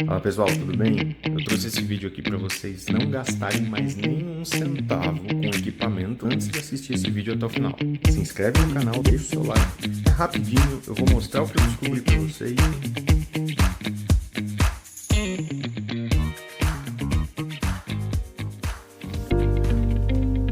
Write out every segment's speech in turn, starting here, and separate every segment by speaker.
Speaker 1: Fala pessoal, tudo bem? Eu trouxe esse vídeo aqui para vocês não gastarem mais nenhum centavo com equipamento antes de assistir esse vídeo até o final. Se inscreve no canal, deixa o seu like. É rapidinho, eu vou mostrar o que eu descobri para vocês.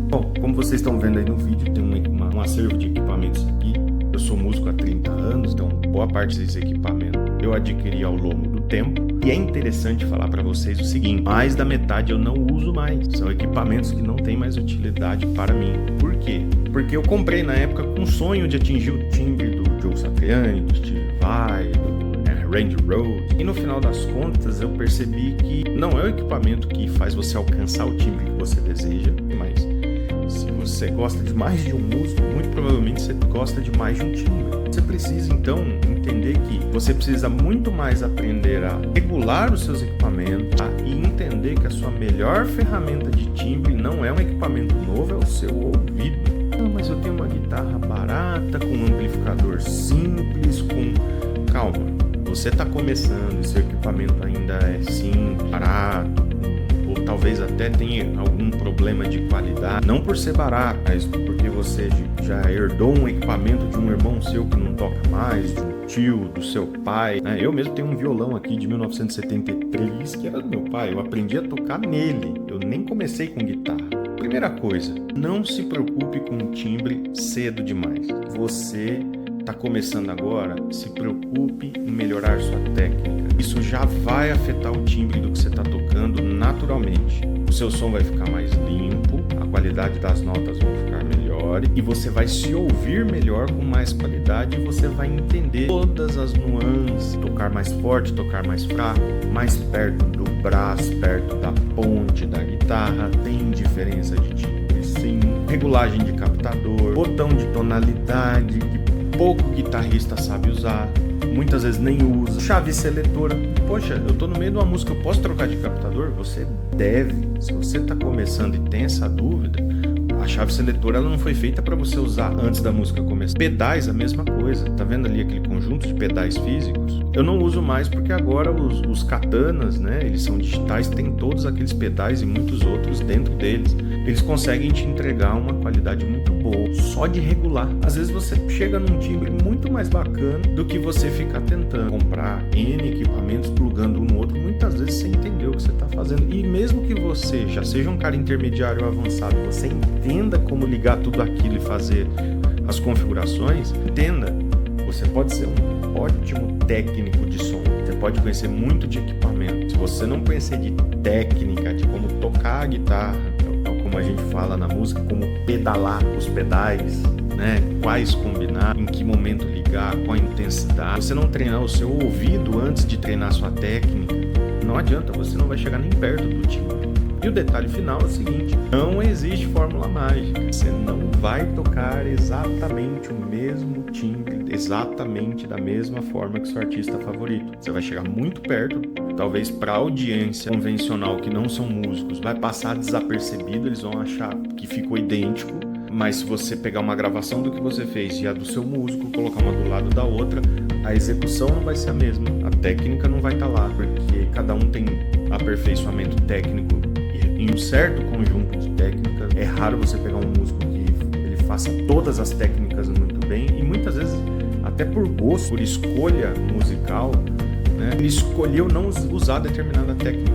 Speaker 1: Bom, como vocês estão vendo aí no vídeo, tem um acervo de equipamentos aqui. Eu sou músico há 30 anos, então boa parte desse equipamento eu adquiri ao longo do tempo. E é interessante falar para vocês o seguinte: mais da metade eu não uso mais. São equipamentos que não têm mais utilidade para mim. Por quê? Porque eu comprei na época com o sonho de atingir o timbre do Joe Satriani, do Steve Vai, do Randy Rhoads. E no final das contas eu percebi que não é o equipamento que faz você alcançar o timbre que você deseja, mas se você gosta de mais de um músico, muito provavelmente você gosta de mais de um timbre. Você precisa então entender que você precisa muito mais aprender a regular os seus equipamentos, tá? E entender que a sua melhor ferramenta de timbre não é um equipamento novo, é o seu ouvido. Não, mas eu tenho uma guitarra barata, com um amplificador simples, Calma, você está começando e seu equipamento ainda é simples, barato, ou talvez até tenha algum problema de qualidade, não por ser barato, mas porque você já herdou um equipamento de um irmão seu que não toca mais, de um tio, do seu pai, né? Eu mesmo tenho um violão aqui de 1973 que era do meu pai, eu aprendi a tocar nele, eu nem comecei com guitarra. Primeira coisa, não se preocupe com o timbre cedo demais. Você está começando agora, se preocupe em melhorar sua técnica. Isso já vai afetar o timbre do que você está tocando naturalmente. O seu som vai ficar mais limpo, a qualidade das notas vão ficar melhor e você vai se ouvir melhor com mais qualidade e você vai entender todas as nuances. Tocar mais forte, tocar mais fraco, mais perto do braço, perto da ponte da guitarra. Tem diferença de timbre, sim. Regulagem de captador, botão de tonalidade que pouco guitarrista sabe usar, muitas vezes nem usa, chave seletora. Poxa, eu tô no meio de uma música, eu posso trocar de captador? Você deve. Se você tá começando e tem essa dúvida, a chave seletora ela não foi feita para você usar antes da música começar. Pedais, a mesma coisa. Tá vendo ali aquele conjunto de pedais físicos? Eu não uso mais porque agora os katanas, né, eles são digitais, tem todos aqueles pedais e muitos outros dentro deles. Eles conseguem te entregar uma qualidade muito boa, só de regular. Às vezes você chega num timbre muito mais bacana do que você ficar tentando comprar N equipamentos, plugando um no outro, muitas vezes sem entender o que você está fazendo. E mesmo que você já seja um cara intermediário ou avançado, você entenda como ligar tudo aquilo e fazer as configurações, entenda, você pode ser um ótimo técnico de som, você pode conhecer muito de equipamento. Se você não conhecer de técnica, de como tocar a guitarra, como a gente fala na música, como pedalar os pedais, né? Quais combinar, em que momento ligar, qual a intensidade. Se você não treinar o seu ouvido antes de treinar a sua técnica, não adianta, você não vai chegar nem perto do timbre. E o detalhe final é o seguinte: não existe fórmula mágica. Você não vai tocar exatamente o mesmo timbre, exatamente da mesma forma que seu artista favorito. Você vai chegar muito perto, talvez para a audiência convencional que não são músicos, vai passar desapercebido, eles vão achar que ficou idêntico. Mas se você pegar uma gravação do que você fez e a do seu músico, colocar uma do lado da outra, a execução não vai ser a mesma, a técnica não vai estar lá, porque cada um tem aperfeiçoamento técnico em um certo conjunto de técnicas. É raro você pegar um músico que ele faça todas as técnicas muito bem, e muitas vezes até por gosto, por escolha musical, né, ele escolheu não usar determinada técnica,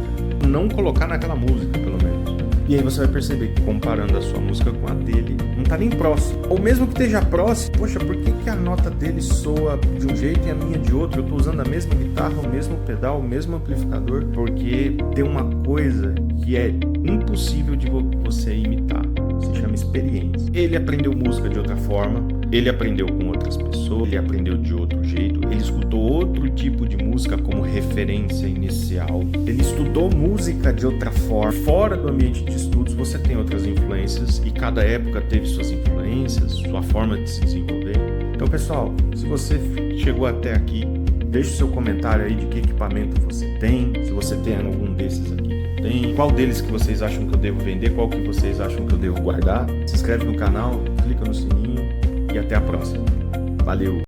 Speaker 1: não colocar naquela música, pelo menos. E aí você vai perceber que comparando a sua música com a dele, não tá nem próximo. Ou mesmo que esteja próximo, poxa, por que a nota dele soa de um jeito e a minha de outro? Eu tô usando a mesma guitarra, o mesmo pedal, o mesmo amplificador, porque tem uma coisa que é impossível de você imitar. Se chama experiência. Ele aprendeu música de outra forma, ele aprendeu com outras pessoas, ele aprendeu de outro jeito, ele escutou outro tipo de música como referência inicial, ele estudou música de outra forma. Fora do ambiente de estudos, você tem outras influências e cada época teve suas influências, sua forma de se desenvolver. Então, pessoal, se você chegou até aqui, deixe o seu comentário aí de que equipamento você tem, se você tem algum desses aqui. Qual deles que vocês acham que eu devo vender, qual que vocês acham que eu devo guardar. Se inscreve no canal, clica no sininho e até a próxima. Valeu!